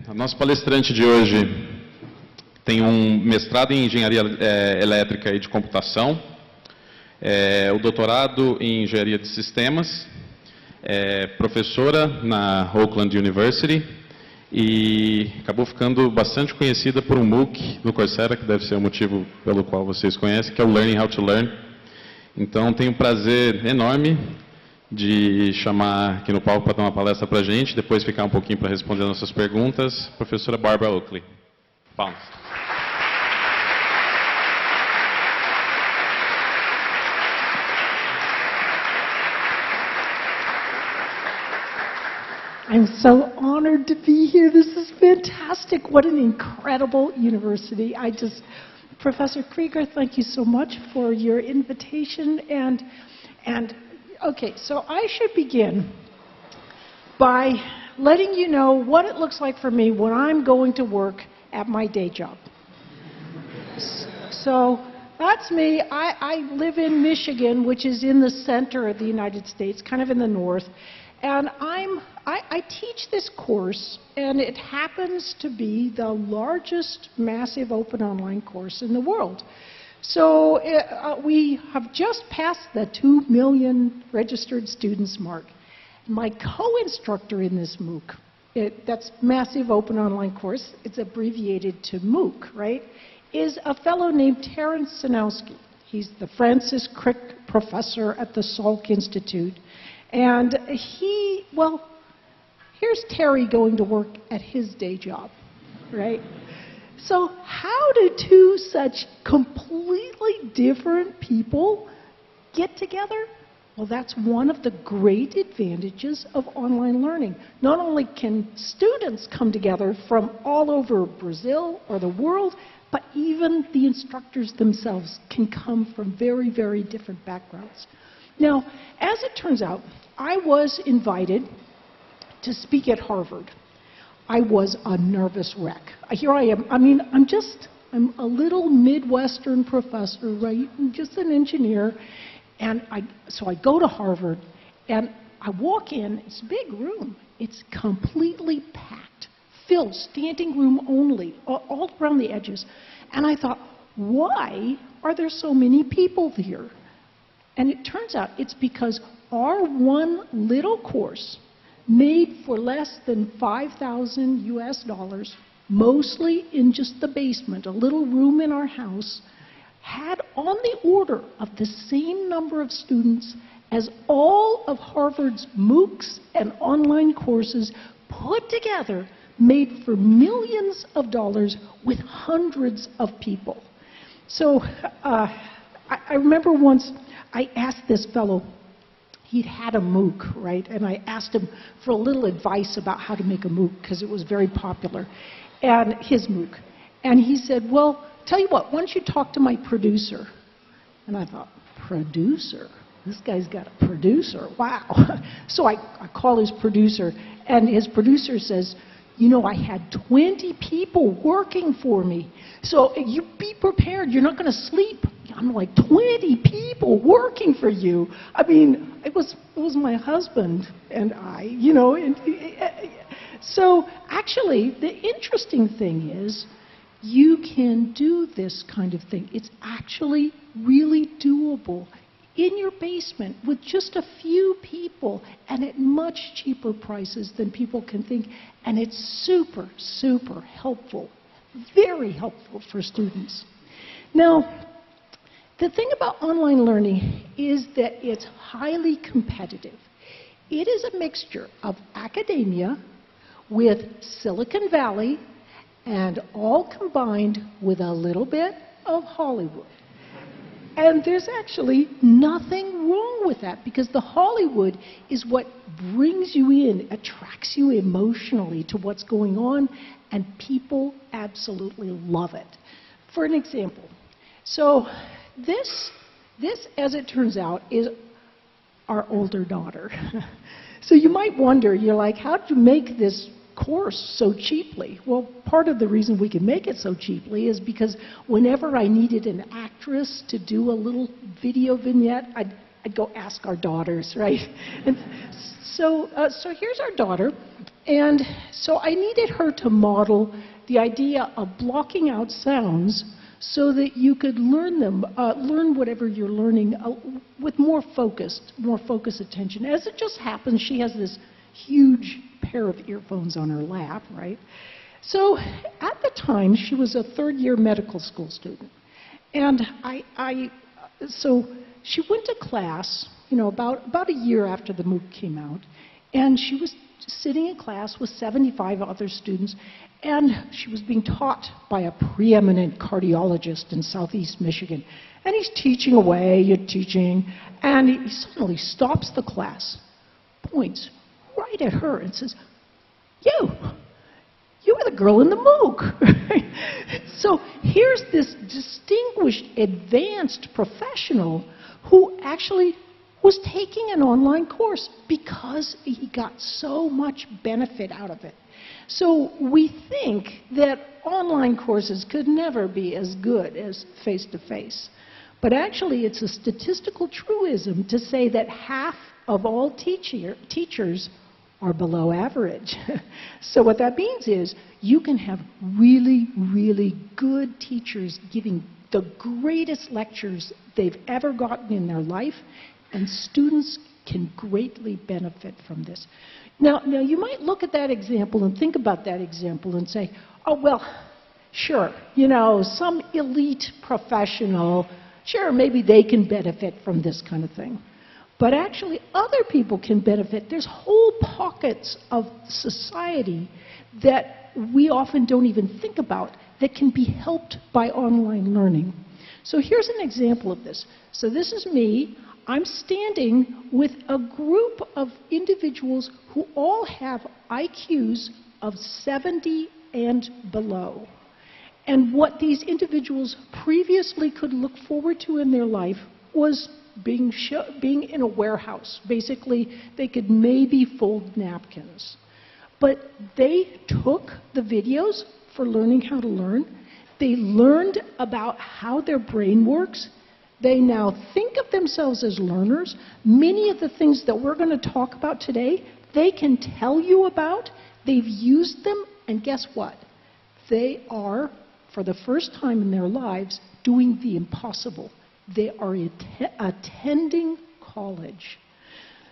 A nossa palestrante de hoje tem um mestrado em Engenharia Elétrica e de Computação, o doutorado em Engenharia de Sistemas, professora na Oakland University e acabou ficando bastante conhecida por um MOOC do Coursera, que deve ser o motivo pelo qual vocês conhecem, que é o Learning How to Learn. Então, tenho um prazer enorme de chamar aqui no palco para dar uma palestra para a gente, depois ficar um pouquinho para responder nossas perguntas, professora Barbara Oakley. Palmas. I'm so honored to be here. This is fantastic. What an incredible university. Professor Krieger, thank you so much for your invitation. Okay, so I should begin by letting you know what it looks like for me when I'm going to work at my day job. So that's me. I live in Michigan, which is in the center of the United States, kind of in the north. And I teach this course, and it happens to be the largest massive open online course in the world. So we have just passed the 2 million registered students mark. My co-instructor in this MOOC, that's Massive Open Online Course, it's abbreviated to MOOC, right, is a fellow named Terence Sinowski. He's the Francis Crick Professor at the Salk Institute. And here's Terry going to work at his day job, right? So how do two such completely different people get together? Well, that's one of the great advantages of online learning. Not only can students come together from all over Brazil or the world, but even the instructors themselves can come from very, very different backgrounds. Now, as it turns out, I was invited to speak at Harvard. I was a nervous wreck. Here I am. I mean, I'm a little Midwestern professor, right? I'm just an engineer. And so I go to Harvard, and I walk in. It's a big room. It's completely packed, filled, standing room only, all around the edges. And I thought, why are there so many people here? And it turns out it's because our one little course, made for less than 5,000 US dollars, mostly in just the basement, a little room in our house, had on the order of the same number of students as all of Harvard's MOOCs and online courses put together, made for millions of dollars with hundreds of people. So I remember once I asked this fellow, he'd had a MOOC, right? And I asked him for a little advice about how to make a MOOC because it was very popular, and his MOOC. And he said, well, tell you what, why don't you talk to my producer? And I thought, producer? This guy's got a producer. Wow. So I call his producer, and his producer says, you know, I had 20 people working for me. So you be prepared. You're not going to sleep. I'm like, 20 people working for you. I mean, it was my husband and I, you know. So actually, the interesting thing is you can do this kind of thing. It's actually really doable in your basement with just a few people and at much cheaper prices than people can think. And it's super, super helpful, very helpful for students. Now, the thing about online learning is that it's highly competitive. It is a mixture of academia with Silicon Valley and all combined with a little bit of Hollywood. And there's actually nothing wrong with that because the Hollywood is what brings you in, attracts you emotionally to what's going on, and people absolutely love it. For an example, so this, as it turns out, is our older daughter. So you might wonder, you're like, how did you make this course so cheaply? Well, part of the reason we can make it so cheaply is because whenever I needed an actress to do a little video vignette, I'd I'd go ask our daughters, right? And so here's our daughter, and so I needed her to model the idea of blocking out sounds so that you could learn them, learn whatever you're learning with more focused attention. As it just happens, she has this huge pair of earphones on her lap, right? So at the time, she was a third-year medical school student. And so she went to class, about a year after the MOOC came out, and she was sitting in class with 75 other students, and she was being taught by a preeminent cardiologist in Southeast Michigan. And he's teaching away, and he suddenly stops the class, points right at her and says, you were the girl in the MOOC. So here's this distinguished, advanced professional who actually was taking an online course because he got so much benefit out of it. So we think that online courses could never be as good as face-to-face. But actually, it's a statistical truism to say that half of all teachers are below average. So what that means is you can have really, really good teachers giving the greatest lectures they've ever gotten in their life, and students can greatly benefit from this. Now you might look at that example and think about that example and say, oh, well, sure, some elite professional, sure, maybe they can benefit from this kind of thing. But actually, other people can benefit. There's whole pockets of society that we often don't even think about that can be helped by online learning. So here's an example of this. So this is me. I'm standing with a group of individuals who all have IQs of 70 and below. And what these individuals previously could look forward to in their life was being in a warehouse. Basically, they could maybe fold napkins. But they took the videos for learning how to learn. They learned about how their brain works. They now think of themselves as learners. Many of the things that we're going to talk about today, they can tell you about. They've used them, and guess what? They are, for the first time in their lives, doing the impossible. They are attending college.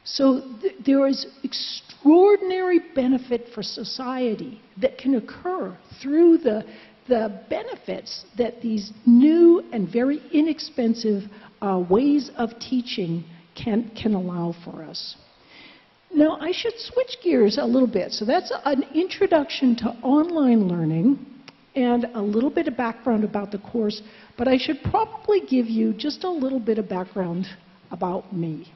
So there is extraordinary benefit for society that can occur through the benefits that these new and very inexpensive ways of teaching can allow for us. Now, I should switch gears a little bit. So that's an introduction to online learning and a little bit of background about the course, but I should probably give you just a little bit of background about me.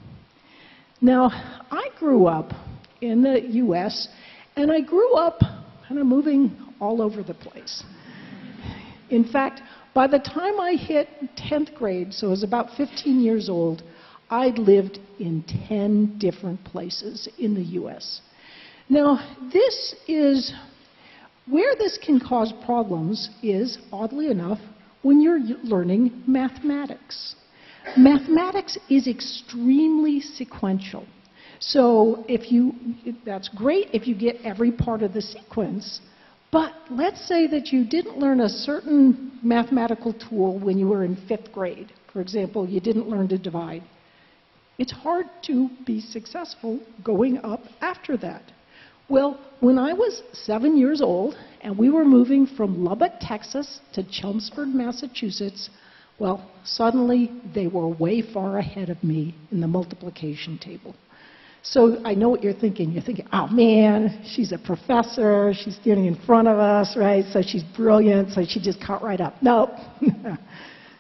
Now, I grew up in the US, and I grew up kind of moving all over the place. In fact, by the time I hit 10th grade, so I was about 15 years old, I'd lived in 10 different places in the US. Now, this is where this can cause problems is, oddly enough, when you're learning mathematics. Mathematics is extremely sequential. So that's great if you get every part of the sequence, but let's say that you didn't learn a certain mathematical tool when you were in 5th grade. For example, you didn't learn to divide. It's hard to be successful going up after that. Well, when I was 7 years old and we were moving from Lubbock, Texas to Chelmsford, Massachusetts, well, suddenly they were way far ahead of me in the multiplication table. So I know what you're thinking. You're thinking, oh man, she's a professor, she's standing in front of us, right? So she's brilliant, so she just caught right up. No,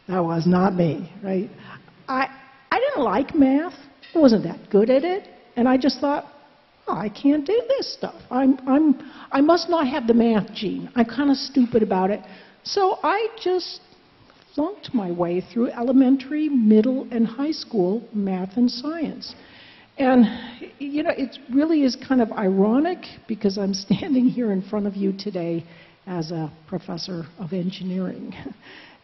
that was not me, right? I didn't like math. I wasn't that good at it. And I just thought, oh, I can't do this stuff. I must not have the math gene. I'm kind of stupid about it. So I just flunked my way through elementary, middle, and high school math and science. And, it really is kind of ironic because I'm standing here in front of you today as a professor of engineering.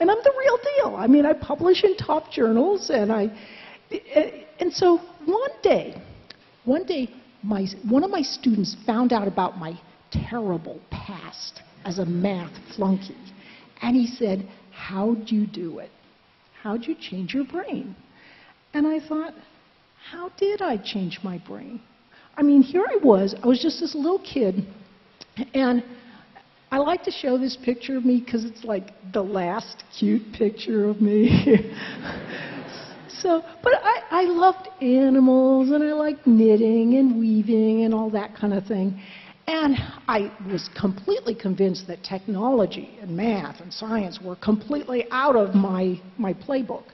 And I'm the real deal. I mean, I publish in top journals, and And so one day, one of my students found out about my terrible past as a math flunky. And he said, "How'd you do it? How'd you change your brain?" And I thought, how did I change my brain? I mean, here I was just this little kid, and I like to show this picture of me because it's like the last cute picture of me. But I loved animals, and I liked knitting and weaving and all that kind of thing. And I was completely convinced that technology and math and science were completely out of my playbook.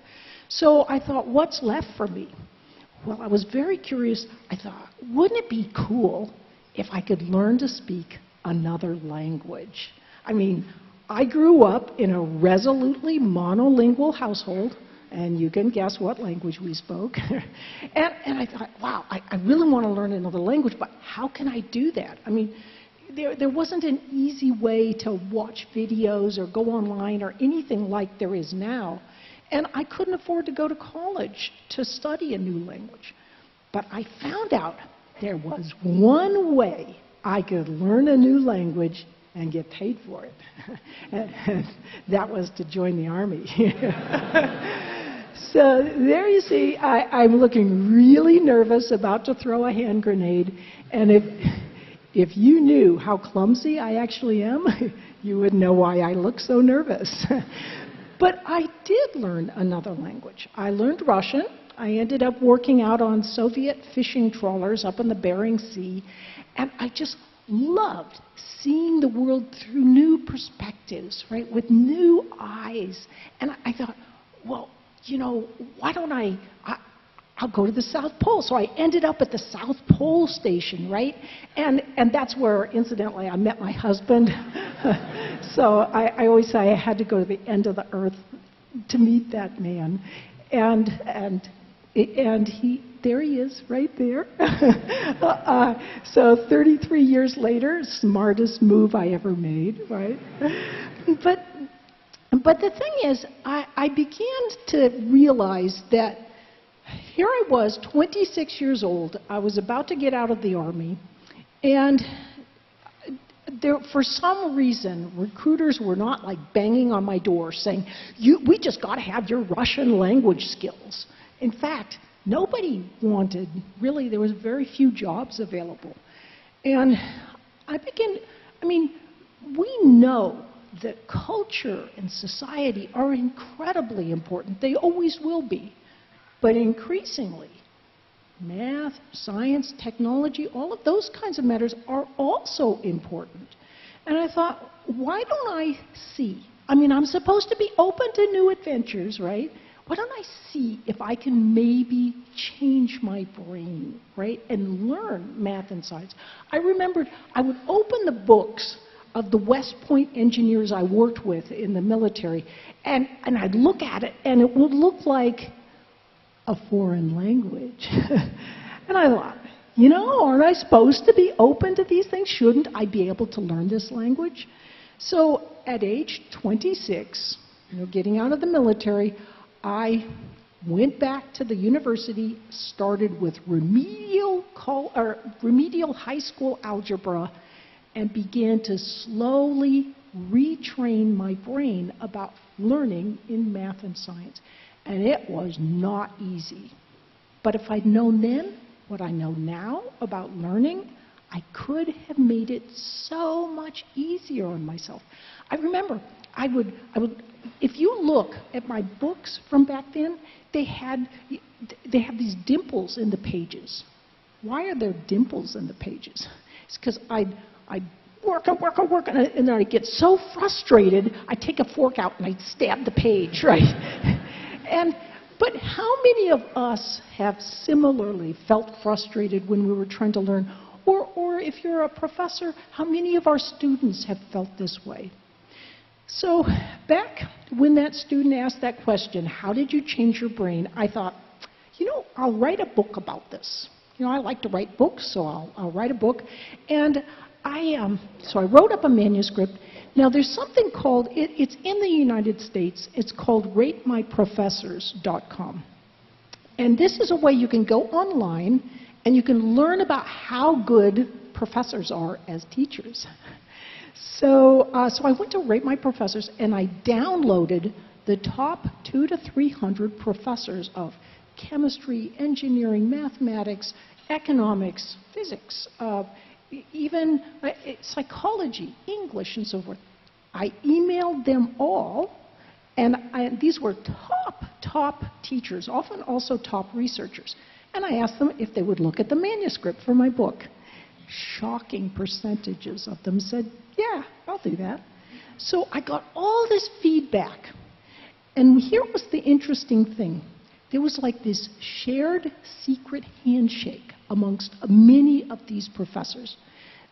So I thought, what's left for me? Well, I was very curious. I thought, wouldn't it be cool if I could learn to speak another language? I mean, I grew up in a resolutely monolingual household, and you can guess what language we spoke. and I thought, wow, I really want to learn another language, but how can I do that? I mean, there wasn't an easy way to watch videos or go online or anything like there is now. And I couldn't afford to go to college to study a new language. But I found out there was one way I could learn a new language and get paid for it. And that was to join the Army. So there you see, I'm looking really nervous, about to throw a hand grenade. And if you knew how clumsy I actually am, you would know why I look so nervous. But I did learn another language. I learned Russian. I ended up working out on Soviet fishing trawlers up in the Bering Sea. And I just loved seeing the world through new perspectives, right, with new eyes. And I thought, well, you know, why don't I'll go to the South Pole. So I ended up at the South Pole Station, right? And that's where, incidentally, I met my husband. So I always say I had to go to the end of the earth to meet that man. And there he is, right there. So 33 years later, smartest move I ever made, right? But the thing is, I began to realize that here I was, 26 years old. I was about to get out of the Army, and for some reason, recruiters were not like banging on my door saying, we just got to have your Russian language skills. In fact, nobody wanted, really, there was very few jobs available. And we know that culture and society are incredibly important. They always will be. But increasingly, math, science, technology, all of those kinds of matters are also important. And I thought, why don't I see? I mean, I'm supposed to be open to new adventures, right? Why don't I see if I can maybe change my brain, right, and learn math and science? I remembered I would open the books of the West Point engineers I worked with in the military, and I'd look at it, and it would look like a foreign language. And I thought, you know, aren't I supposed to be open to these things? Shouldn't I be able to learn this language? So at age 26, you know, getting out of the military, I went back to the university, started with remedial high school algebra, and began to slowly retrain my brain about learning in math and science. And it was not easy. But if I'd known then what I know now about learning, I could have made it so much easier on myself. I remember I would if you look at my books from back then, they have these dimples in the pages. Why are there dimples in the pages? It's because I'd work, and then I'd get so frustrated, I'd take a fork out and I'd stab the page, right? But how many of us have similarly felt frustrated when we were trying to learn? Or if you're a professor, how many of our students have felt this way? So back when that student asked that question, how did you change your brain? I thought, you know, I'll write a book about this. You know, I like to write books, so I'll write a book. And so I wrote up a manuscript. Now, there's something called, it's in the United States, it's called ratemyprofessors.com. And this is a way you can go online and you can learn about how good professors are as teachers. So I went to Rate My Professors and I downloaded the top 200 to 300 professors of chemistry, engineering, mathematics, economics, physics, even psychology, English, and so forth. I emailed them all, and these were top teachers, often also top researchers. And I asked them if they would look at the manuscript for my book. Shocking percentages of them said, yeah, I'll do that. So I got all this feedback. And here was the interesting thing. There was like this shared secret handshake amongst many of these professors.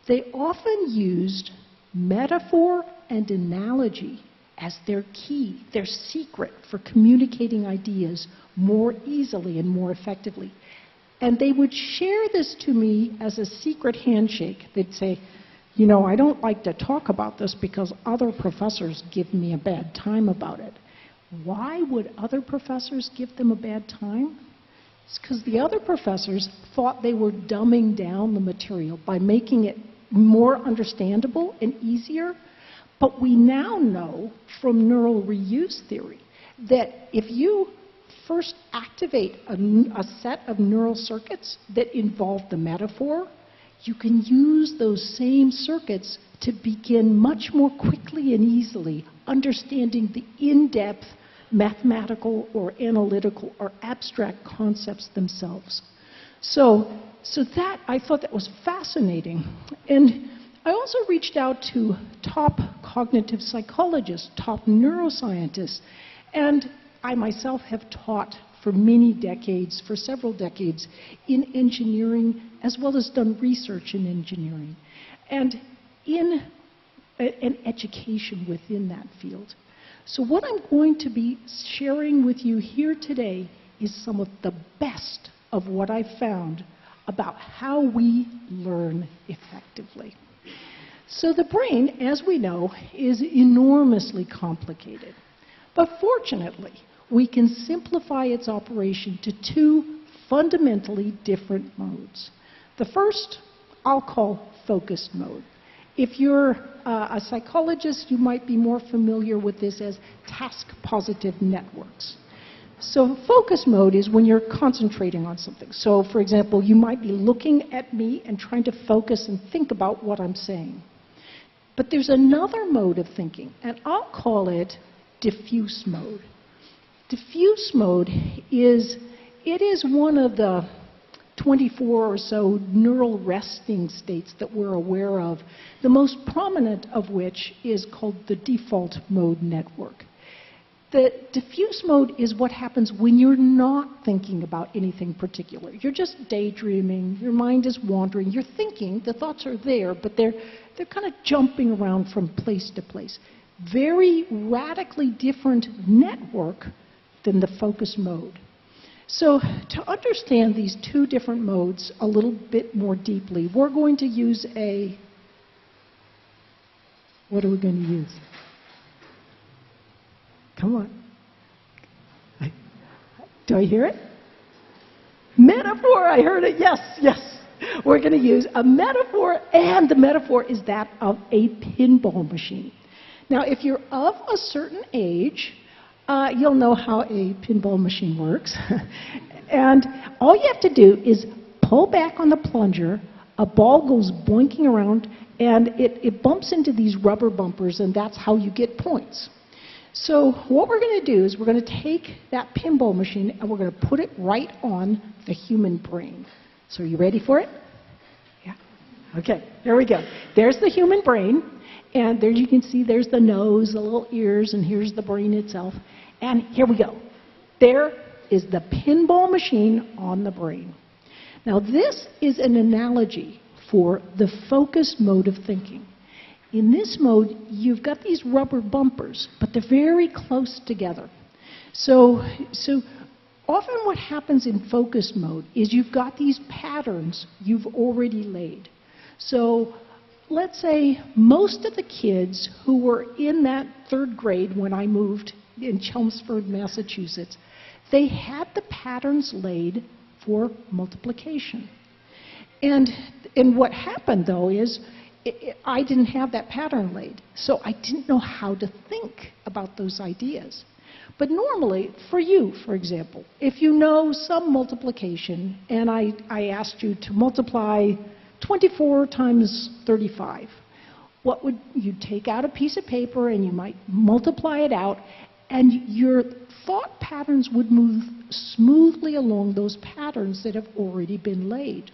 They often used metaphor and analogy as their key, their secret for communicating ideas more easily and more effectively. And they would share this to me as a secret handshake. They'd say, you know, I don't like to talk about this because other professors give me a bad time about it. Why would other professors give them a bad time? It's because the other professors thought they were dumbing down the material by making it more understandable and easier. But we now know from neural reuse theory that if you first activate a set of neural circuits that involve the metaphor, you can use those same circuits to begin much more quickly and easily understanding the in-depth mathematical or analytical or abstract concepts themselves. So that, I thought that was fascinating. And I also reached out to top cognitive psychologists, top neuroscientists, and I myself have taught for many decades, for several decades, in engineering, as well as done research in engineering, and in an education within that field. So what I'm going to be sharing with you here today is some of the best of what I've found about how we learn effectively. So the brain, as we know, is enormously complicated. But fortunately, we can simplify its operation to two fundamentally different modes. The first, I'll call focused mode. If you're a psychologist, you might be more familiar with this as task-positive networks. So focus mode is when you're concentrating on something. So for example, you might be looking at me and trying to focus and think about what I'm saying. But there's another mode of thinking, and I'll call it diffuse mode. Diffuse mode is one of the 24 or so neural resting states that we're aware of, the most prominent of which is called the default mode network. The diffuse mode is what happens when you're not thinking about anything particular. You're just daydreaming, your mind is wandering, you're thinking, the thoughts are there, but they're kind of jumping around from place to place. Very radically different network than the focus mode. So to understand these two different modes a little bit more deeply, we're going to use what are we going to use? Come on. Do I hear it? Metaphor, I heard it, yes. We're going to use a metaphor, and the metaphor is that of a pinball machine. Now, if you're of a certain age, you'll know how a pinball machine works. And all you have to do is pull back on the plunger, a ball goes boinking around, and it bumps into these rubber bumpers, and that's how you get points. So what we're going to do is we're going to take that pinball machine and we're going to put it right on the human brain. So are you ready for it? Yeah? Okay, there we go. There's the human brain. And there you can see there's the nose, the little ears, and here's the brain itself. And here we go. There is the pinball machine on the brain. Now this is an analogy for the focused mode of thinking. In this mode, you've got these rubber bumpers, but they're very close together. So often what happens in focused mode is you've got these patterns you've already laid. So let's say most of the kids who were in that third grade when I moved in Chelmsford, Massachusetts, they had the patterns laid for multiplication. And what happened, though, is I didn't have that pattern laid, so I didn't know how to think about those ideas. But normally, for you, for example, if you know some multiplication, and I asked you to multiply 24 times 35, what would you take out a piece of paper and you might multiply it out, and your thought patterns would move smoothly along those patterns that have already been laid.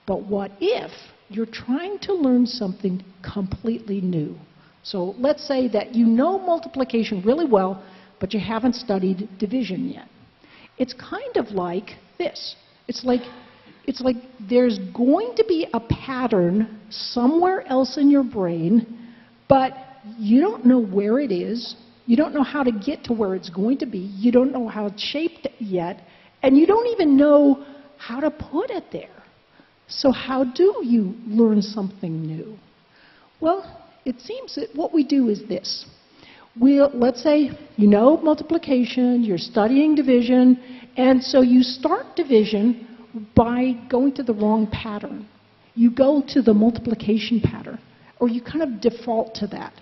But what if you're trying to learn something completely new? So let's say that you know multiplication really well, but you haven't studied division yet. It's kind of like this. It's like there's going to be a pattern somewhere else in your brain, but you don't know where it is. You don't know how to get to where it's going to be. You don't know how it's shaped yet, and you don't even know how to put it there. So how do you learn something new? Well, it seems that what we do is this. Let's say you know multiplication, you're studying division, and so you start division by going to the wrong pattern. You go to the multiplication pattern, or you kind of default to that.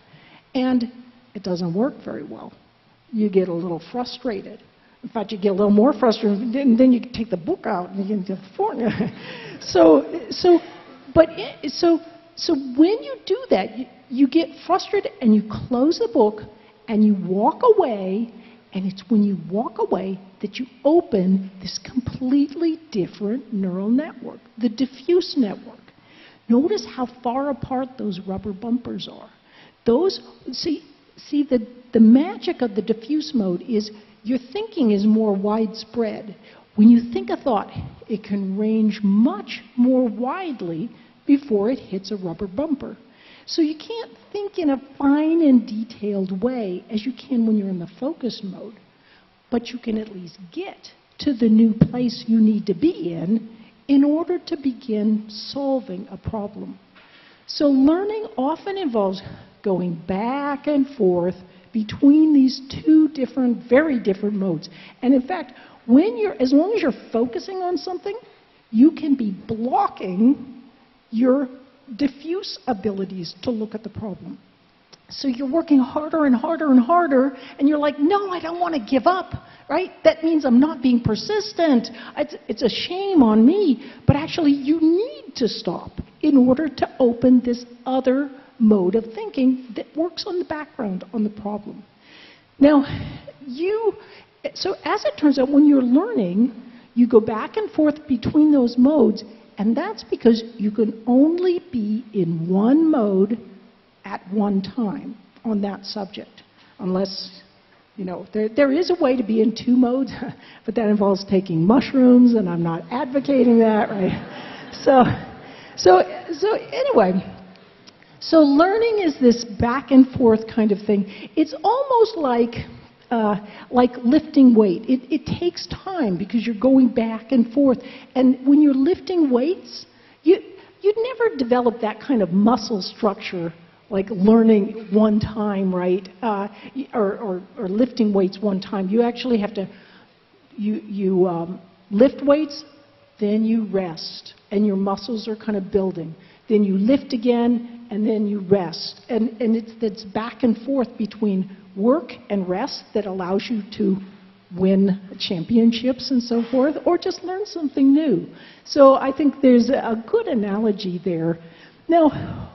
And it doesn't work very well. You get a little frustrated. In fact, you get a little more frustrated, and then you take the book out and you get the formula. So when you do that, you get frustrated and you close the book and you walk away, and it's when you walk away that you open this completely different neural network, the diffuse network. Notice how far apart those rubber bumpers are. See, the magic of the diffuse mode is your thinking is more widespread. When you think a thought, it can range much more widely before it hits a rubber bumper. So you can't think in a fine and detailed way as you can when you're in the focus mode, but you can at least get to the new place you need to be in order to begin solving a problem. So learning often involves going back and forth between these two different, very different modes. And in fact, as long as you're focusing on something, you can be blocking your diffuse abilities to look at the problem. So you're working harder and harder and harder, and you're like, no, I don't want to give up, right? That means I'm not being persistent. It's a shame on me. But actually, you need to stop in order to open this other mode of thinking that works on the background on the problem. Now, so as it turns out, when you're learning, you go back and forth between those modes, and that's because you can only be in one mode at one time on that subject, unless, there is a way to be in two modes, but that involves taking mushrooms, and I'm not advocating that, right? So anyway, so learning is this back and forth kind of thing. It's almost like lifting weight. It takes time because you're going back and forth. And when you're lifting weights, you'd never develop that kind of muscle structure like learning one time, right? Or lifting weights one time. You actually have to lift weights, then you rest, and your muscles are kind of building. Then you lift again, and then you rest. And it's back and forth between work and rest that allows you to win championships and so forth, or just learn something new. So I think there's a good analogy there. Now,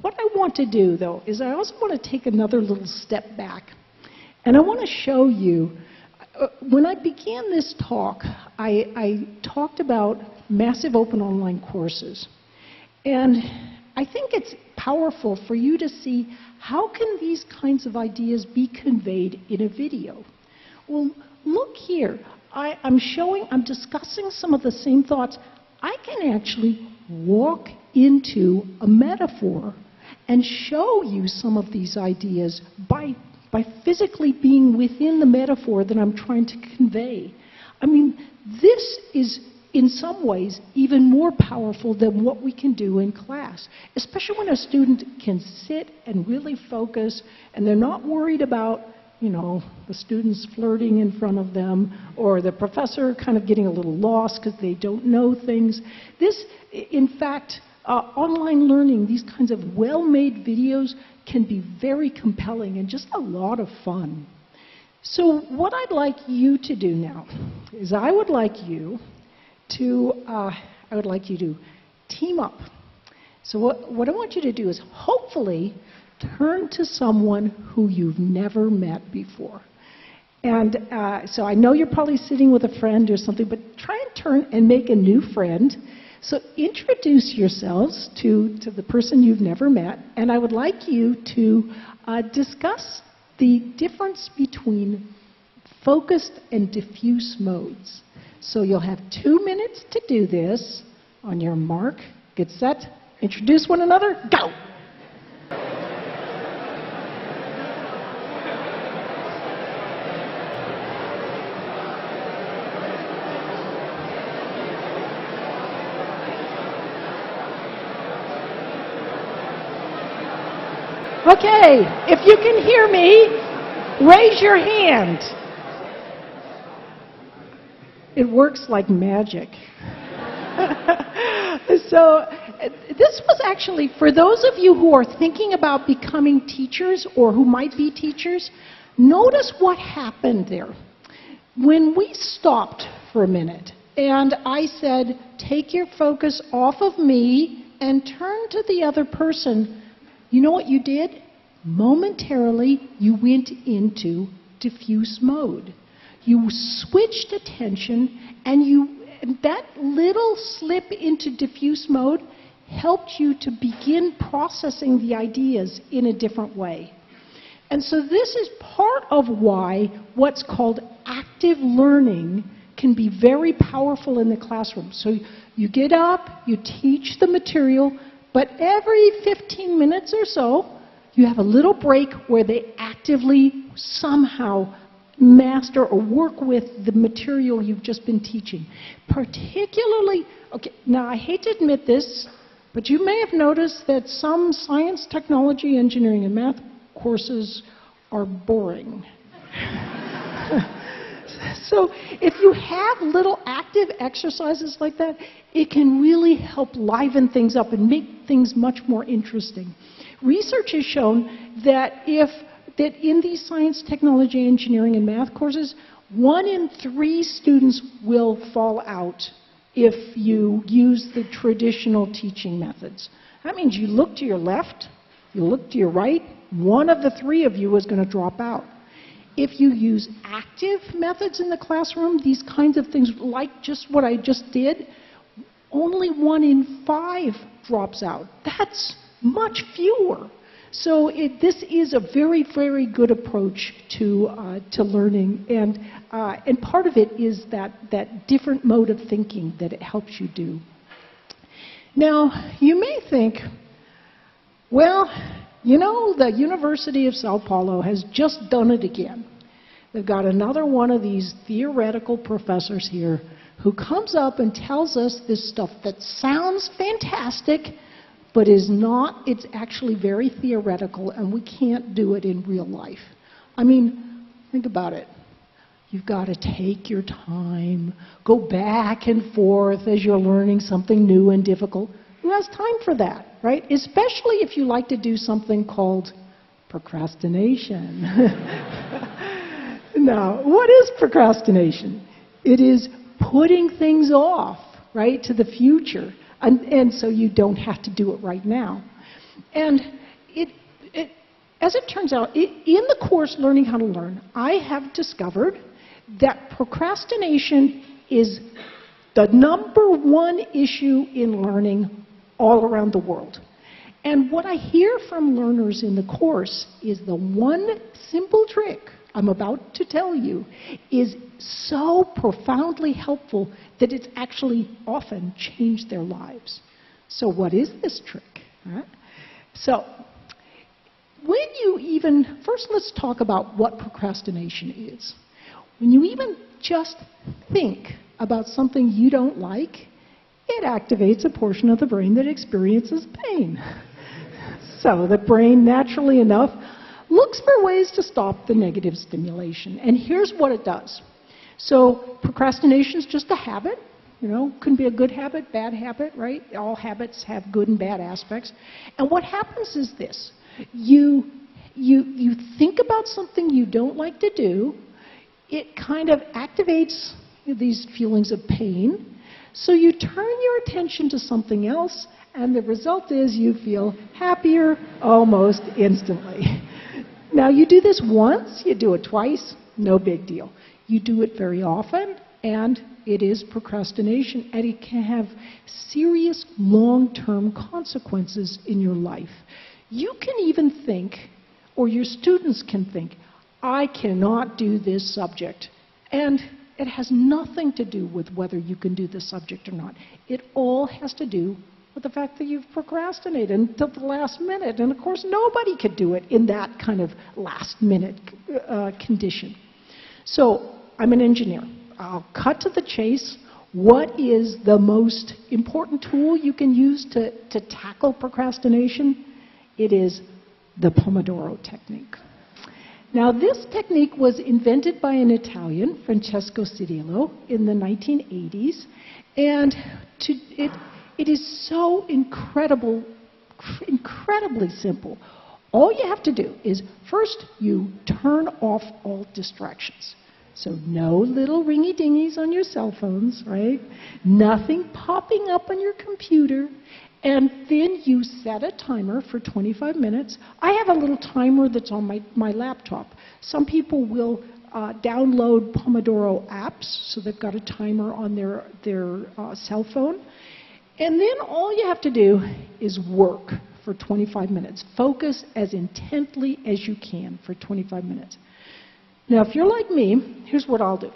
what I want to do, though, is I also want to take another little step back. And I want to show you, when I began this talk, I talked about massive open online courses. And I think it's powerful for you to see how can these kinds of ideas be conveyed in a video. Well, look here. I'm discussing some of the same thoughts. I can actually walk into a metaphor and show you some of these ideas by physically being within the metaphor that I'm trying to convey. I mean, this is in some ways even more powerful than what we can do in class, especially when a student can sit and really focus and they're not worried about the students flirting in front of them, or the professor kind of getting a little lost because they don't know things. This, in fact, online learning, these kinds of well-made videos can be very compelling and just a lot of fun. So what I'd like you to do now is I would like you to team up. So what I want you to do is hopefully turn to someone who you've never met before. And so I know you're probably sitting with a friend or something, but try and turn and make a new friend. So introduce yourselves to the person you've never met, and I would like you to discuss the difference between focused and diffuse modes. So you'll have 2 minutes to do this. On your mark, get set, introduce one another, go! Okay, if you can hear me, raise your hand. It works like magic. So this was actually, for those of you who are thinking about becoming teachers or who might be teachers, notice what happened there. When we stopped for a minute and I said, take your focus off of me and turn to the other person, you know what you did? Momentarily, you went into diffuse mode. You switched attention, and that little slip into diffuse mode helped you to begin processing the ideas in a different way. And so this is part of why what's called active learning can be very powerful in the classroom. So you get up, you teach the material, but every 15 minutes or so, you have a little break where they actively somehow master or work with the material you've just been teaching. Particularly, okay, now I hate to admit this, but you may have noticed that some science, technology, engineering, and math courses are boring. So if you have little active exercises like that, it can really help liven things up and make things much more interesting. Research has shown that in these science, technology, engineering, and math courses, 1 in 3 students will fall out if you use the traditional teaching methods. That means you look to your left, you look to your right, 1 of the 3 of you is going to drop out. If you use active methods in the classroom, these kinds of things like just what I just did, only 1 in 5 drops out. That's much fewer. So this is a very, very good approach to learning, and part of it is that different mode of thinking that it helps you do. Now, you may think, well, the University of Sao Paulo has just done it again. They've got another one of these theoretical professors here who comes up and tells us this stuff that sounds fantastic, but is not. It's actually very theoretical, and we can't do it in real life. I mean, think about it. You've got to take your time, go back and forth as you're learning something new and difficult. Who has time for that, right? Especially if you like to do something called procrastination. Now, what is procrastination? It is putting things off, right, to the future. And so you don't have to do it right now. And as it turns out, in the course Learning How to Learn, I have discovered that procrastination is the #1 issue in learning all around the world. And what I hear from learners in the course is the one simple trick I'm about to tell you is so profoundly helpful that it's actually often changed their lives. So what is this trick? Right? So first let's talk about what procrastination is. When you even just think about something you don't like, it activates a portion of the brain that experiences pain. So the brain, naturally enough, looks for ways to stop the negative stimulation. And here's what it does. So procrastination is just a habit. You know, can be a good habit, bad habit, right? All habits have good and bad aspects. And what happens is this. You think about something you don't like to do. It kind of activates these feelings of pain. So you turn your attention to something else, and the result is you feel happier almost instantly. Now, you do this once, you do it twice, no big deal. You do it very often, and it is procrastination, and it can have serious long-term consequences in your life. You can even think, or your students can think, I cannot do this subject. And it has nothing to do with whether you can do the subject or not. It all has to do with the fact that you've procrastinated until the last minute. And of course, nobody could do it in that kind of last-minute condition. So, I'm an engineer. I'll cut to the chase. What is the most important tool you can use to tackle procrastination? It is the Pomodoro technique. Now, this technique was invented by an Italian, Francesco Cirillo, in the 1980s, and it is so incredibly simple. All you have to do is, first, you turn off all distractions. So no little ringy-dingies on your cell phones, right? Nothing popping up on your computer. And then you set a timer for 25 minutes. I have a little timer that's on my laptop. Some people will download Pomodoro apps, so they've got a timer on their cell phone. And then all you have to do is work for 25 minutes. Focus as intently as you can for 25 minutes. Now, if you're like me, here's what I'll do.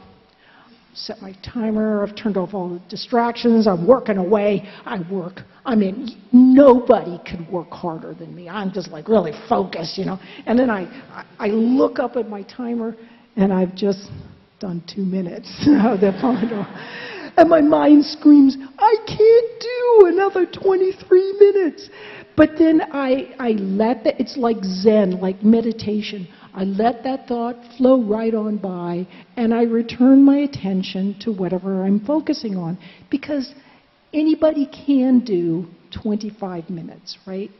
Set my timer, I've turned off all the distractions, I'm working away, I work. I mean, nobody could work harder than me. I'm just like really focused, you know. And then I look up at my timer, and I've just done 2 minutes of the Pomodoro. And my mind screams, I can't do another 23 minutes. But then I let that, it's like Zen, like meditation. I let that thought flow right on by, and I return my attention to whatever I'm focusing on. Because anybody can do 25 minutes, right?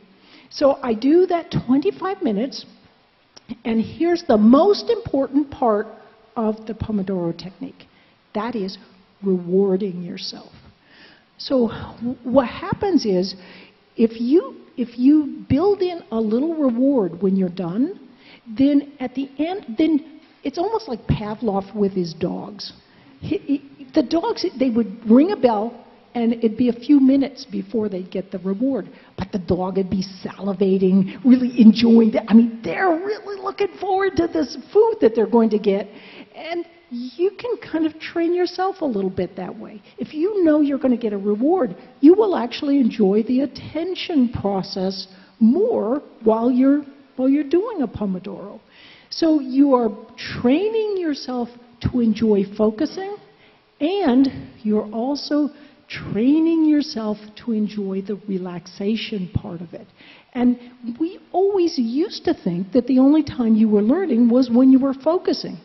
So I do that 25 minutes, and here's the most important part of the Pomodoro technique. That is rewarding yourself. So what happens is, if you build in a little reward when you're done, then at the end, then it's almost like Pavlov with his dogs. The dogs, they would ring a bell, and it'd be a few minutes before they'd get the reward. But the dog would be salivating, really enjoying it. I mean, they're really looking forward to this food that they're going to get. And you can kind of train yourself a little bit that way. If you know you're going to get a reward, you will actually enjoy the attention process more while you're doing a Pomodoro. So you are training yourself to enjoy focusing, and you're also training yourself to enjoy the relaxation part of it. And we always used to think that the only time you were learning was when you were focusing.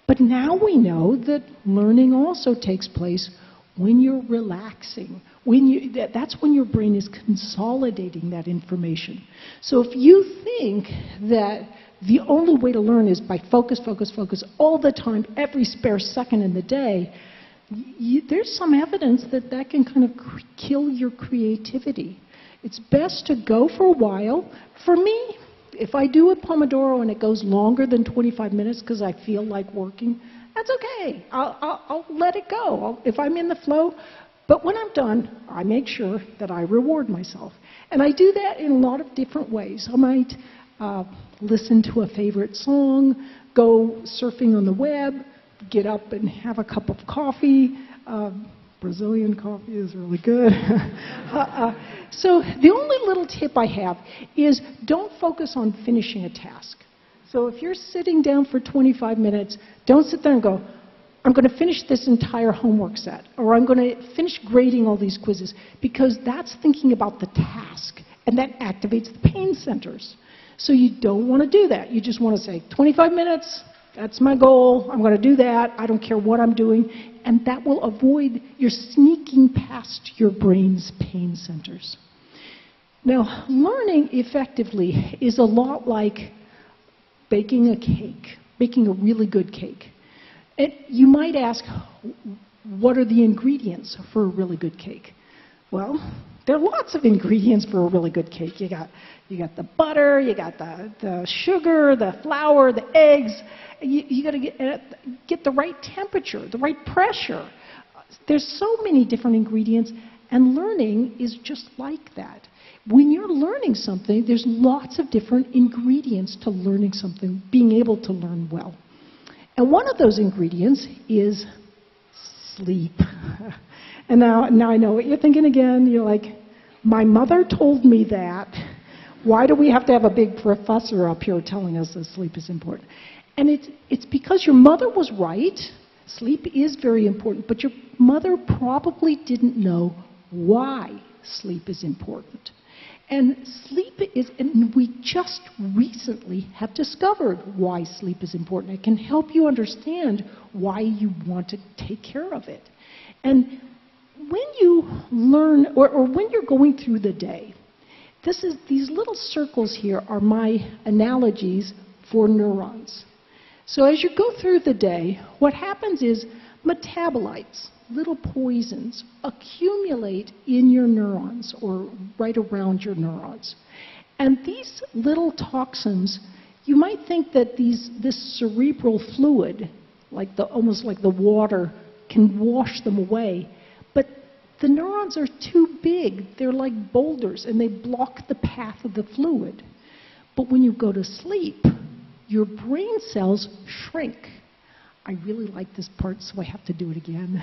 But now we know that learning also takes place when you're relaxing. That's when your brain is consolidating that information. So if you think that the only way to learn is by focus all the time, every spare second in the day, there's some evidence that that can kind of kill your creativity. It's best to go for a while. For me, if I do a Pomodoro and it goes longer than 25 minutes because I feel like working, that's okay. I'll let it go if I'm in the flow. But when I'm done, I make sure that I reward myself. And I do that in a lot of different ways. I might listen to a favorite song, go surfing on the web, get up and have a cup of coffee. Brazilian coffee is really good. So the only little tip I have is don't focus on finishing a task. So if you're sitting down for 25 minutes, don't sit there and go, I'm going to finish this entire homework set, or I'm going to finish grading all these quizzes, because that's thinking about the task, and that activates the pain centers. So you don't want to do that. You just want to say, 25 minutes, that's my goal, I'm going to do that, I don't care what I'm doing, and that will avoid your sneaking past your brain's pain centers. Now, learning effectively is a lot like baking a cake, baking a really good cake. And you might ask, what are the ingredients for a really good cake? Well, there are lots of ingredients for a really good cake. You got the butter, you got the sugar, the flour, the eggs. You got to get the right temperature, the right pressure. There's so many different ingredients, and learning is just like that. When you're learning something, there's lots of different ingredients to learning something, being able to learn well. And one of those ingredients is sleep. And now I know what you're thinking again. You're like, my mother told me that. Why do we have to have a big professor up here telling us that sleep is important? And it's because your mother was right. Sleep is very important, but your mother probably didn't know why sleep is important. And sleep is, and we just recently have discovered why sleep is important. It can help you understand why you want to take care of it. And when you learn, or when you're going through the day, these little circles here are my analogies for neurons. So as you go through the day, what happens is metabolites, little poisons, accumulate in your neurons or right around your neurons. And these little toxins, you might think that this cerebral fluid, almost like the water, can wash them away. But the neurons are too big. They're like boulders, and they block the path of the fluid. But when you go to sleep, your brain cells shrink. I really like this part, so I have to do it again.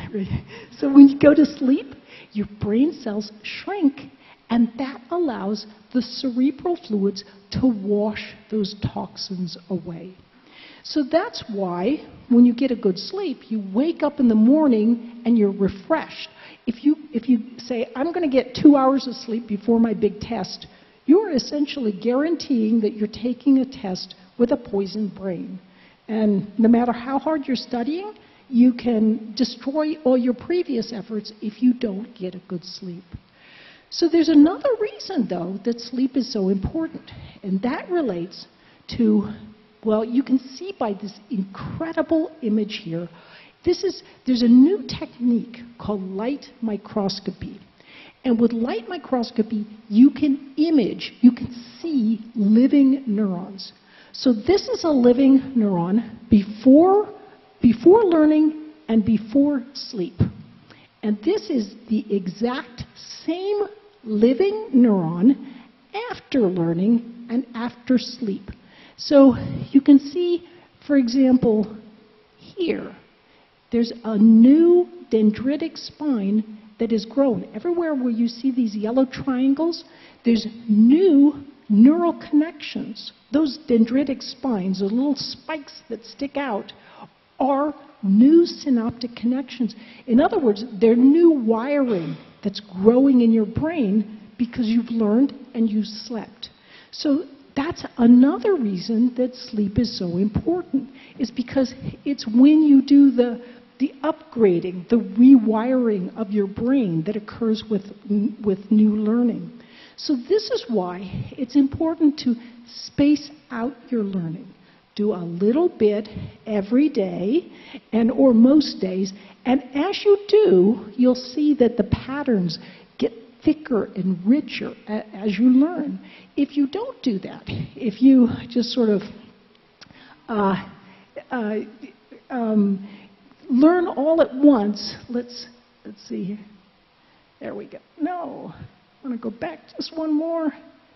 So when you go to sleep, your brain cells shrink, and that allows the cerebral fluids to wash those toxins away. So that's why when you get a good sleep, you wake up in the morning and you're refreshed. If you say, I'm going to get 2 hours of sleep before my big test, you're essentially guaranteeing that you're taking a test with a poisoned brain. And no matter how hard you're studying, you can destroy all your previous efforts if you don't get a good sleep. So there's another reason, though, that sleep is so important, and that relates to, well, you can see by this incredible image here, there's a new technique called light microscopy. And with light microscopy, you can see living neurons. So this is a living neuron before learning and before sleep. And this is the exact same living neuron after learning and after sleep. So you can see, for example, here, there's a new dendritic spine that is grown. Everywhere where you see these yellow triangles, there's new neural connections. Those dendritic spines, the little spikes that stick out, are new synaptic connections. In other words, they're new wiring that's growing in your brain because you've learned and you slept. So that's another reason that sleep is so important, is because it's when you do the upgrading, the rewiring of your brain that occurs with new learning. So this is why it's important to space out your learning. Do a little bit every day, or most days, and as you do, you'll see that the patterns get thicker and richer as you learn. If you don't do that, if you just sort of learn all at once, let's see here. There we go. No. I want to go back just one more.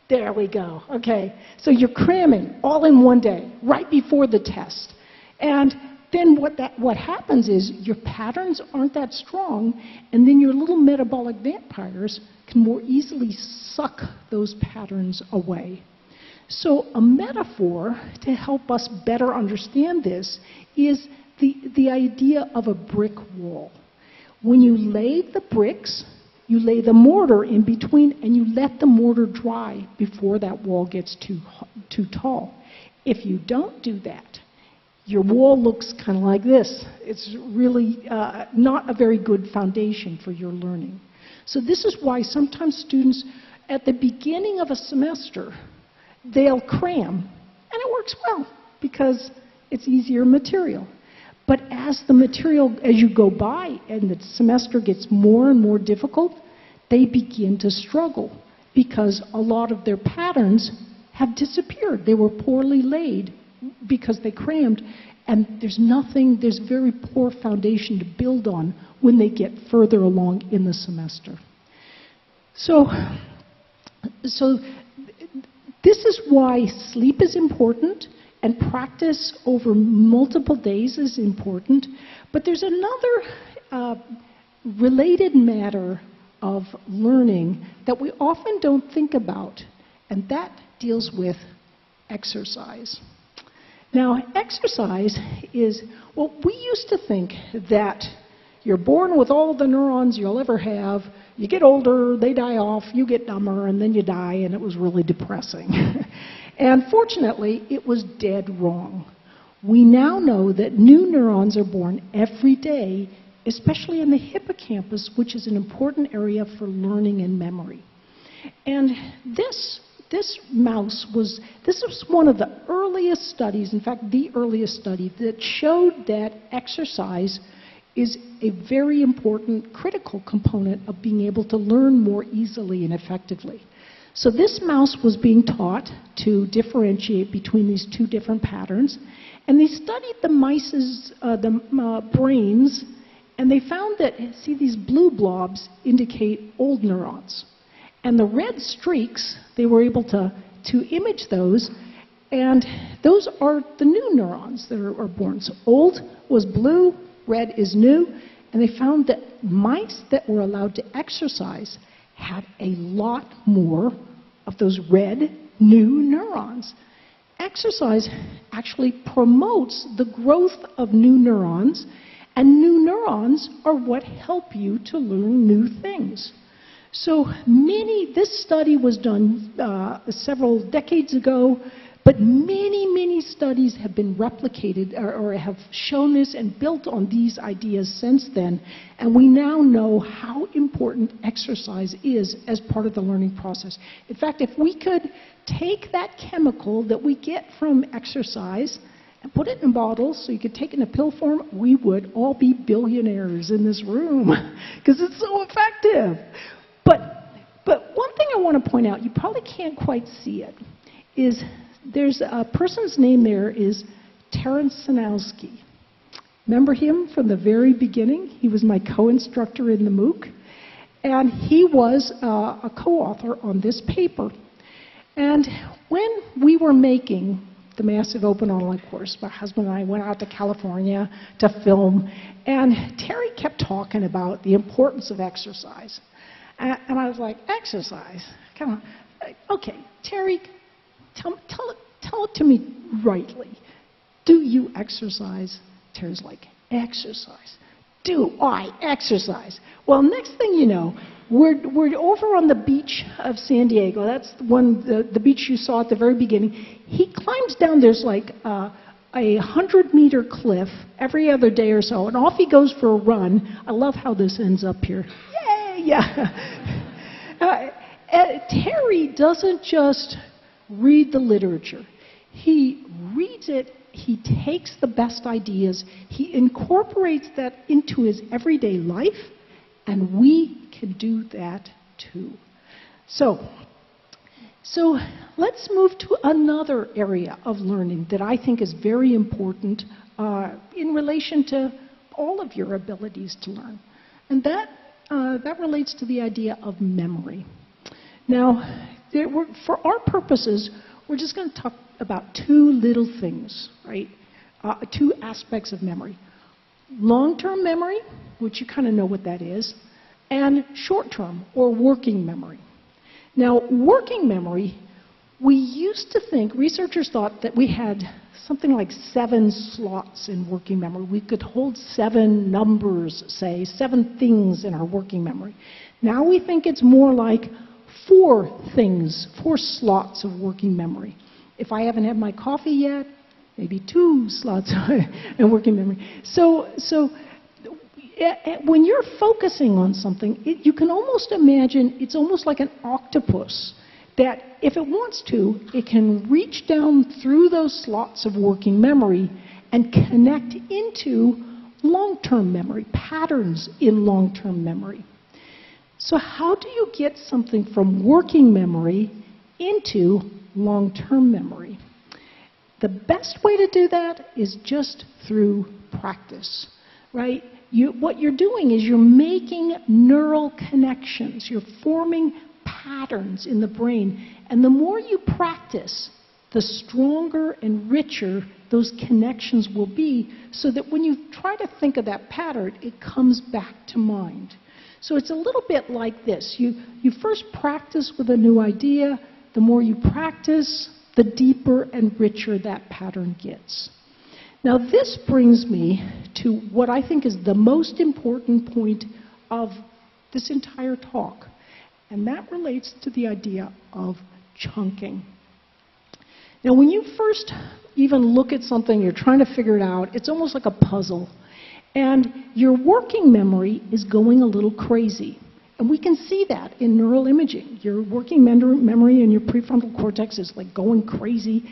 There we go. Okay. So you're cramming all in one day, right before the test. And then what happens is your patterns aren't that strong, and then your little metabolic vampires can more easily suck those patterns away. So a metaphor to help us better understand this is the idea of a brick wall. When you lay the bricks, you lay the mortar in between, and you let the mortar dry before that wall gets too tall. If you don't do that, your wall looks kind of like this. It's really not a very good foundation for your learning. So this is why sometimes students, at the beginning of a semester, they'll cram, and it works well because it's easier material. But as the material, as you go by and the semester gets more and more difficult, they begin to struggle because a lot of their patterns have disappeared. They were poorly laid because they crammed, and there's very poor foundation to build on when they get further along in the semester. So this is why sleep is important and practice over multiple days is important. But there's another related matter of learning that we often don't think about, and that deals with exercise. Now, exercise is, well, we used to think that you're born with all the neurons you'll ever have, you get older, they die off, you get dumber, and then you die, and it was really depressing. And fortunately, it was dead wrong. We now know that new neurons are born every day, especially in the hippocampus, which is an important area for learning and memory. And this mouse was one of the earliest studies, in fact, the earliest study that showed that exercise is a very important, critical component of being able to learn more easily and effectively. So this mouse was being taught to differentiate between these two different patterns, and they studied the mice's brains, and they found that, see, these blue blobs indicate old neurons. And the red streaks, they were able to image those, and those are the new neurons that are born. So old was blue, red is new, and they found that mice that were allowed to exercise had a lot more of those red, new neurons. Exercise actually promotes the growth of new neurons, and new neurons are what help you to learn new things. So this study was done several decades ago, but many studies have been replicated or have shown this and built on these ideas since then, and we now know how important exercise is as part of the learning process. In fact, if we could take that chemical that we get from exercise and put it in bottles so you could take it in a pill form, we would all be billionaires in this room because it's so effective. But one thing I want to point out, you probably can't quite see it, is there's a person's name there is Terence Sinowski. Remember him from the very beginning? He was my co-instructor in the MOOC, and he was a co-author on this paper. And when we were making the Massive Open Online course, my husband and I went out to California to film, and Terry kept talking about the importance of exercise. And I was like, exercise? Come on. Okay, Terry, tell it to me rightly. Do you exercise? Terry's like, exercise. Do I exercise? Well, next thing you know, we're over on the beach of San Diego. That's the beach you saw at the very beginning. He climbs down, there's like a 100-meter cliff every other day or so, and off he goes for a run. I love how this ends up here. Yay! Yeah. Terry doesn't just read the literature. He reads it, he takes the best ideas, he incorporates that into his everyday life, and we can do that too. So let's move to another area of learning that I think is very important in relation to all of your abilities to learn. And that relates to the idea of memory. Now, for our purposes, we're just going to talk about two little things, right? Two aspects of memory. Long-term memory, which you kind of know what that is, and short-term or working memory. Now, working memory, we used to think, researchers thought that we had something like 7 slots in working memory. We could hold 7 numbers, say, 7 things in our working memory. Now we think it's more like 4 things, 4 slots of working memory. If I haven't had my coffee yet, maybe 2 slots in working memory. So when you're focusing on something, you can almost imagine it's almost like an octopus that if it wants to, it can reach down through those slots of working memory and connect into long-term memory, patterns in long-term memory. So how do you get something from working memory into long-term memory? The best way to do that is just through practice, right? What you're doing is you're making neural connections. You're forming patterns in the brain. And the more you practice, the stronger and richer those connections will be, so that when you try to think of that pattern, it comes back to mind. So it's a little bit like this. You first practice with a new idea. The more you practice, the deeper and richer that pattern gets. Now this brings me to what I think is the most important point of this entire talk, and that relates to the idea of chunking. Now when you first even look at something, you're trying to figure it out, it's almost like a puzzle, and your working memory is going a little crazy. And we can see that in neural imaging. Your working memory in your prefrontal cortex is like going crazy.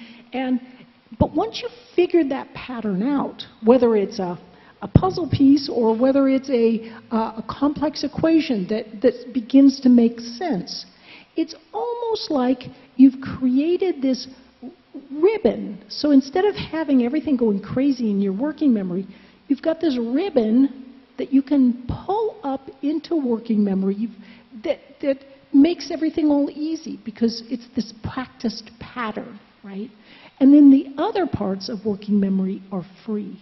But once you've figured that pattern out, whether it's a puzzle piece or whether it's a complex equation that begins to make sense, it's almost like you've created this ribbon. So instead of having everything going crazy in your working memory, you've got this ribbon that you can pull up into working memory that makes everything all easy because it's this practiced pattern, right? And then the other parts of working memory are free.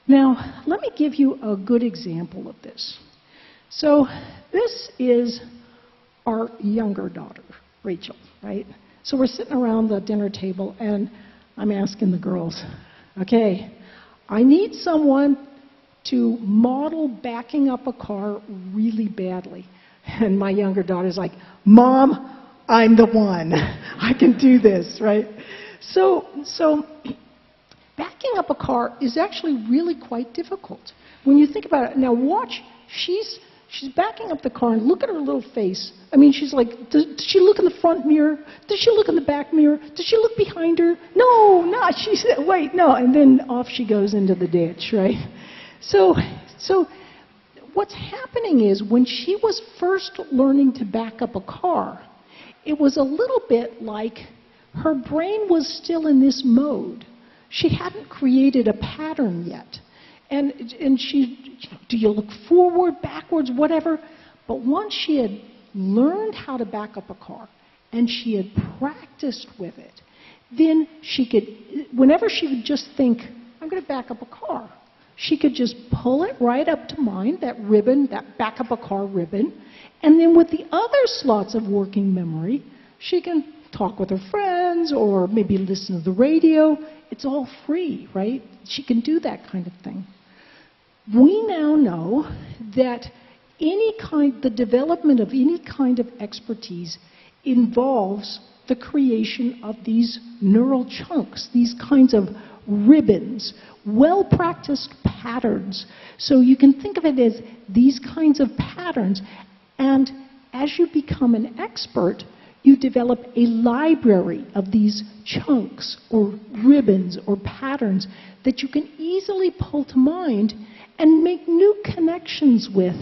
Now, let me give you a good example of this. So this is our younger daughter, Rachel, right? So we're sitting around the dinner table, and I'm asking the girls, okay, I need someone to model backing up a car really badly. And my younger daughter's like, Mom, I'm the one. I can do this, right? So backing up a car is actually really quite difficult. When you think about it, now watch, she's backing up the car, and look at her little face. I mean, she's like, does she look in the front mirror? Does she look in the back mirror? Does she look behind her? No, she said, wait, no. And then off she goes into the ditch, right? So what's happening is when she was first learning to back up a car, it was a little bit like her brain was still in this mode. She hadn't created a pattern yet. And do you look forward, backwards, whatever? But once she had learned how to back up a car and she had practiced with it, then she could, whenever she would just think, I'm going to back up a car, she could just pull it right up to mind, that ribbon, that back up a car ribbon, and then with the other slots of working memory, she can talk with her friends or maybe listen to the radio. It's all free, right? She can do that kind of thing. We now know that the development of any kind of expertise involves the creation of these neural chunks, these kinds of ribbons, well-practiced patterns. So you can think of it as these kinds of patterns, and as you become an expert, you develop a library of these chunks or ribbons or patterns that you can easily pull to mind and make new connections with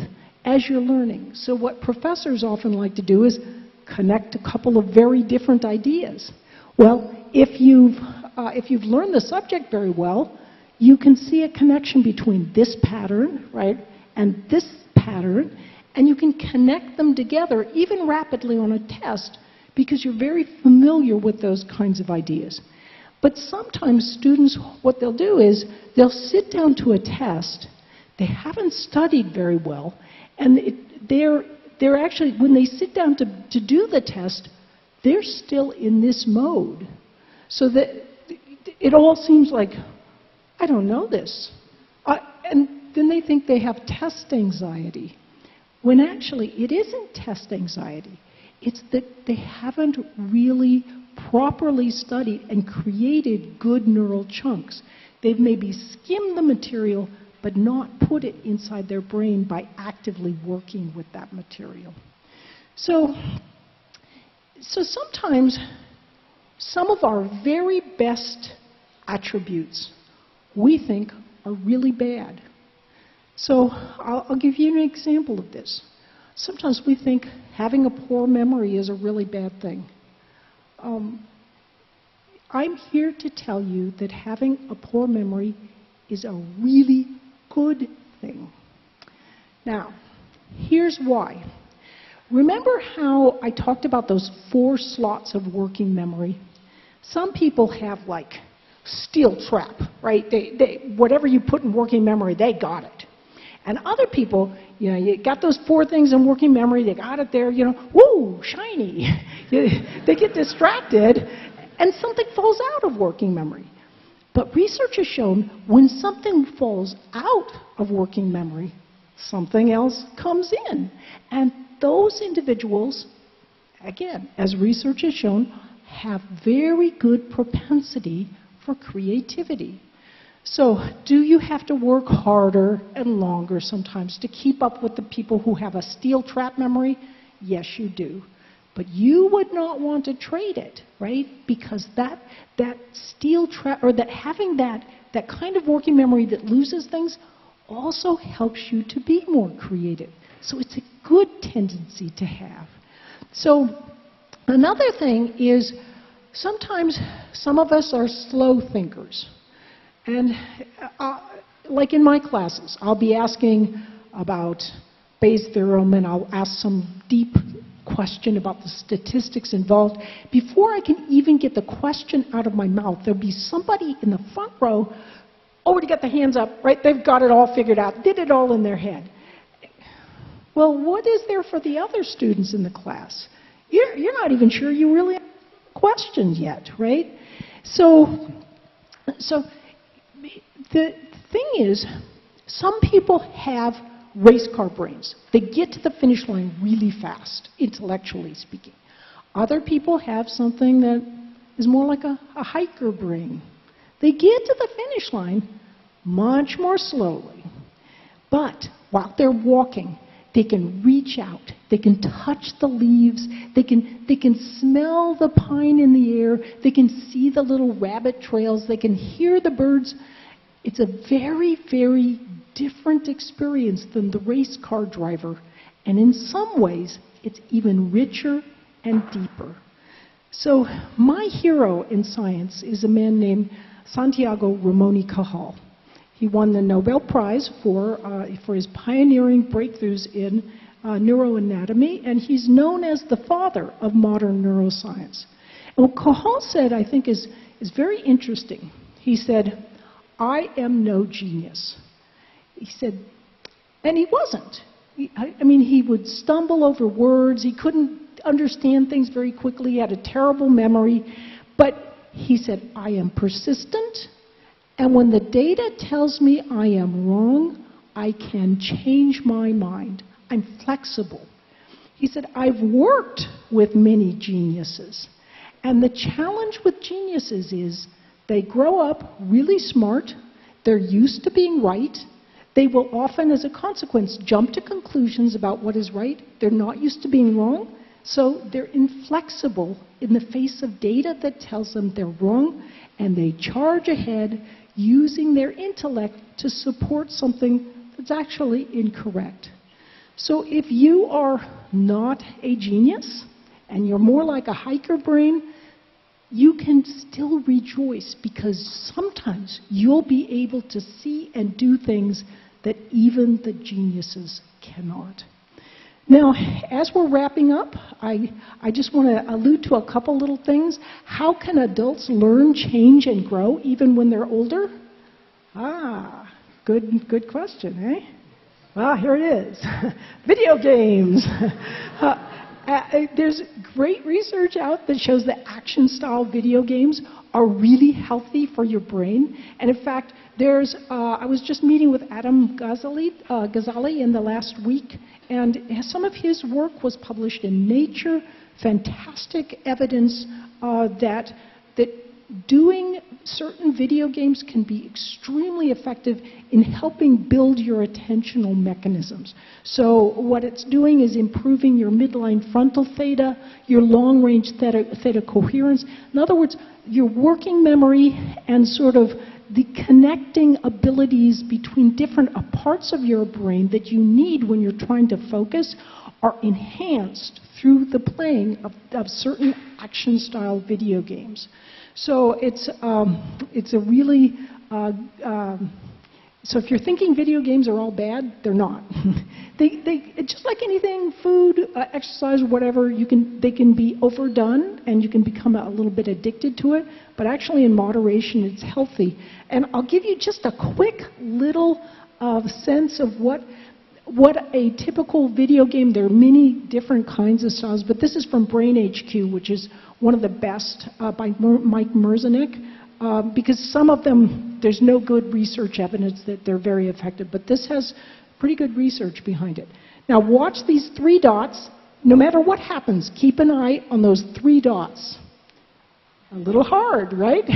as you're learning. So what professors often like to do is connect a couple of very different ideas. Well, if you've learned the subject very well, you can see a connection between this pattern, right, and this pattern, and you can connect them together, even rapidly on a test, because you're very familiar with those kinds of ideas. But sometimes students, what they'll do is they'll sit down to a test, they haven't studied very well, and they're actually, when they sit down to do the test, they're still in this mode. So that it all seems like, I don't know this. And then they think they have test anxiety, when actually it isn't test anxiety. It's that they haven't really properly studied and created good neural chunks. They've maybe skimmed the material, but not put it inside their brain by actively working with that material. So sometimes some of our very best attributes we think are really bad. So I'll give you an example of this. Sometimes we think having a poor memory is a really bad thing. I'm here to tell you that having a poor memory is a really good thing. Now, here's why. Remember how I talked about those 4 slots of working memory? Some people have like steel trap, right? Whatever you put in working memory, they got it. And other people, you got those 4 things in working memory, they got it there, woo, shiny. They get distracted, and something falls out of working memory. But research has shown when something falls out of working memory, something else comes in. And those individuals, again, as research has shown, have very good propensity for creativity. So, do you have to work harder and longer sometimes to keep up with the people who have a steel trap memory? Yes, you do. But you would not want to trade it, right? Because that steel trap, or that having that kind of working memory that loses things also helps you to be more creative. So it's a good tendency to have. So another thing is sometimes some of us are slow thinkers. And like in my classes, I'll be asking about Bayes' theorem, and I'll ask some deep question about the statistics involved. Before I can even get the question out of my mouth, there'll be somebody in the front row already got the hands up, right? They've got it all figured out, did it all in their head. Well, what is there for the other students in the class? You're not even sure you really have questions yet, right? So the thing is, some people have race car brains. They get to the finish line really fast, intellectually speaking. Other people have something that is more like a hiker brain. They get to the finish line much more slowly. But while they're walking, they can reach out. They can touch the leaves. They can smell the pine in the air. They can see the little rabbit trails. They can hear the birds. It's a very, very different experience than the race car driver. And in some ways, it's even richer and deeper. So my hero in science is a man named Santiago Ramon y Cajal. He won the Nobel Prize for his pioneering breakthroughs in neuroanatomy, and he's known as the father of modern neuroscience. And what Cajal said, I think, is very interesting. He said, "I am no genius." He said, and he wasn't. He would stumble over words. He couldn't understand things very quickly. He had a terrible memory. But he said, "I am persistent, and when the data tells me I am wrong, I can change my mind. I'm flexible." He said, "I've worked with many geniuses, and the challenge with geniuses is they grow up really smart, they're used to being right, they will often, as a consequence, jump to conclusions about what is right, they're not used to being wrong, so they're inflexible in the face of data that tells them they're wrong, and they charge ahead using their intellect to support something that's actually incorrect." So if you are not a genius, and you're more like a hiker brain, you can still rejoice, because sometimes you'll be able to see and do things that even the geniuses cannot. Now, as we're wrapping up, I just want to allude to a couple little things. How can adults learn, change, and grow even when they're older? Good question, eh? Well, here it is. Video games. There's great research out that shows that action-style video games are really healthy for your brain. And in fact, I was just meeting with Adam Ghazali in the last week, and some of his work was published in Nature fantastic evidence that doing certain video games can be extremely effective in helping build your attentional mechanisms. So what it's doing is improving your midline frontal theta, your long-range theta coherence. In other words, your working memory and sort of the connecting abilities between different parts of your brain that you need when you're trying to focus are enhanced through the playing of certain action-style video games. So it's a really, so if you're thinking video games are all bad, they're not. They just like anything, food, exercise, whatever, they can be overdone and you can become a little bit addicted to it, but actually in moderation it's healthy. And I'll give you just a quick little sense of what a typical video game, there are many different kinds of styles, but this is from BrainHQ, which is one of the best by Mike Merzenich, because some of them, there's no good research evidence that they're very effective, but this has pretty good research behind it. Now watch these 3 dots. No matter what happens, keep an eye on those 3 dots. A little hard, right?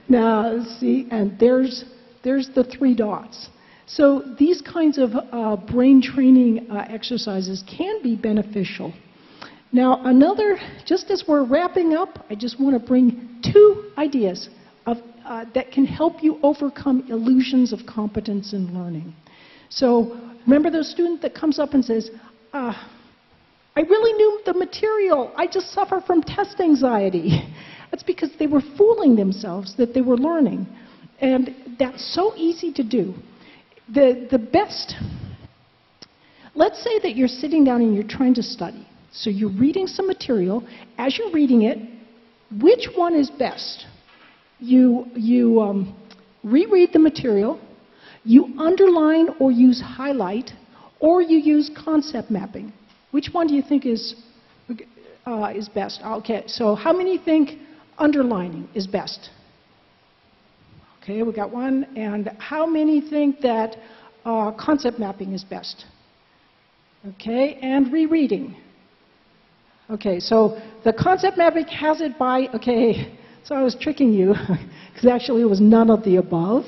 Now, see, and there's the 3 dots. So these kinds of brain training exercises can be beneficial. Now just as we're wrapping up, I just want to bring 2 ideas that can help you overcome illusions of competence in learning. So remember those student that comes up and says, I really knew the material, I just suffer from test anxiety. That's because they were fooling themselves that they were learning. And that's so easy to do. The best, let's say that you're sitting down and you're trying to study. So you're reading some material. As you're reading it, which one is best? You reread the material, you underline or use highlight, or you use concept mapping. Which one do you think is best? Okay, so how many think underlining is best? Okay, we got 1. And how many think that concept mapping is best? Okay, and rereading. Okay, so the concept mapping has it by, okay, so I was tricking you, because actually it was none of the above.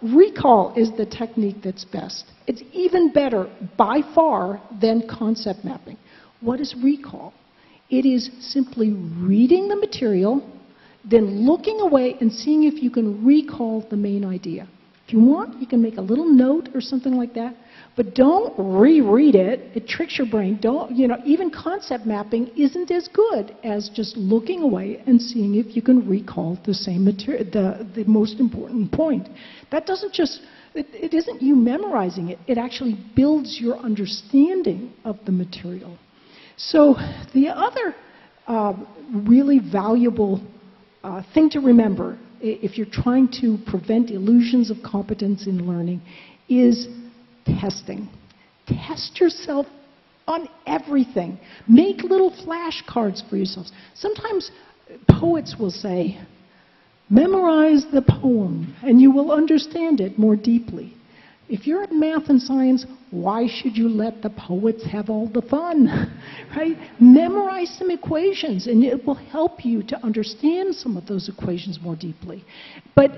Recall is the technique that's best. It's even better, by far, than concept mapping. What is recall? It is simply reading the material, then looking away and seeing if you can recall the main idea. If you want, you can make a little note or something like that, but don't reread it. It tricks your brain. Even concept mapping isn't as good as just looking away and seeing if you can recall the same material, the most important point. That doesn't just, it isn't you memorizing it. It actually builds your understanding of the material. So the other really valuable thing to remember if you're trying to prevent illusions of competence in learning is testing. Test yourself on everything. Make little flashcards for yourselves. Sometimes poets will say, memorize the poem and you will understand it more deeply. If you're at math and science, why should you let the poets have all the fun, right? Memorize some equations and it will help you to understand some of those equations more deeply. But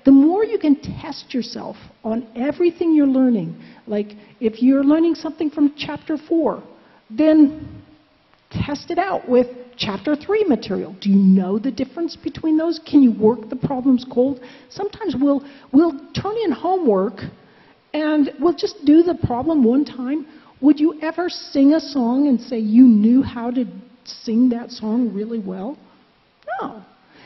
the more you can test yourself on everything you're learning, like if you're learning something from chapter 4, then test it out with chapter 3 material. Do you know the difference between those? Can you work the problems cold? Sometimes we'll turn in homework and we'll just do the problem one time. Would you ever sing a song and say you knew how to sing that song really well? No.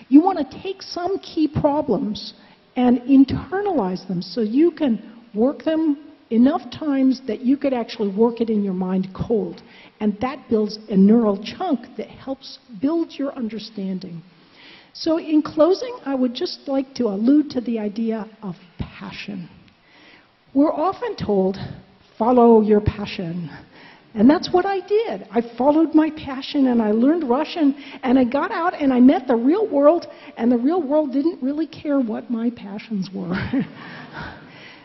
You want to take some key problems and internalize them so you can work them enough times that you could actually work it in your mind cold. And that builds a neural chunk that helps build your understanding. So in closing, I would just like to allude to the idea of passion. We're often told, follow your passion. And that's what I did. I followed my passion and I learned Russian and I got out and I met the real world and the real world didn't really care what my passions were.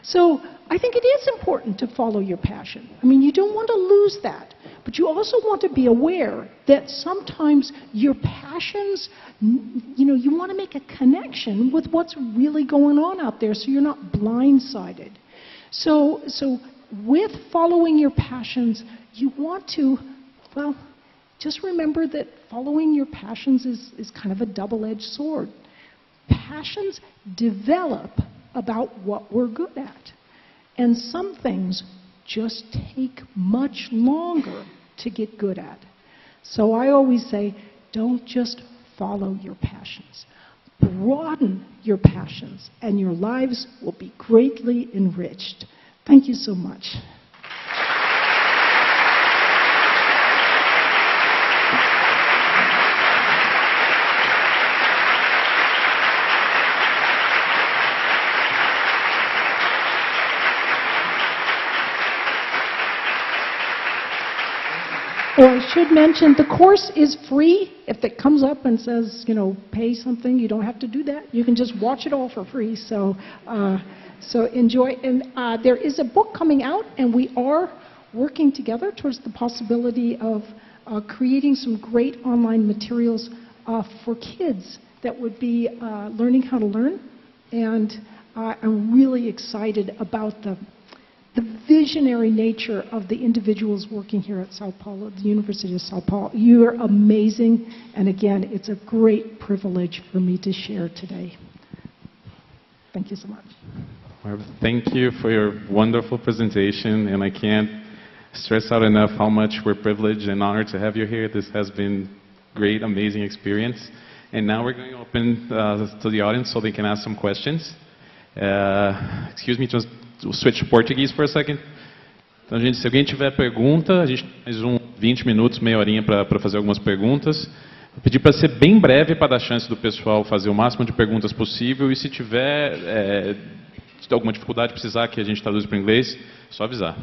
So I think it is important to follow your passion. I mean, you don't want to lose that. But you also want to be aware that sometimes your passions, you want to make a connection with what's really going on out there so you're not blindsided. So with following your passions, you want to, well, just remember that following your passions is kind of a double-edged sword. Passions develop about what we're good at. And some things just take much longer to get good at. So I always say, don't just follow your passions. Broaden your passions, and your lives will be greatly enriched. Thank you so much. Or I should mention, the course is free. If it comes up and says, pay something, you don't have to do that. You can just watch it all for free. So enjoy. And there is a book coming out, and we are working together towards the possibility of creating some great online materials for kids that would be learning how to learn. And I'm really excited about the visionary nature of the individuals working here at Sao Paulo, the University of Sao Paulo. You are amazing, and again, it's a great privilege for me to share today. Thank you so much. Well, thank you for your wonderful presentation, and I can't stress out enough how much we're privileged and honored to have you here. This has been a great, amazing experience. And now we're going to open to the audience so they can ask some questions. Excuse me, just switch to português for a second. Então, gente, se alguém tiver pergunta, a gente tem mais 20 minutos, meia horinha para fazer algumas perguntas. Vou pedir para ser bem breve para dar chance do pessoal fazer o máximo de perguntas possível, e se tiver alguma dificuldade, precisar que a gente traduza para o inglês, é só avisar.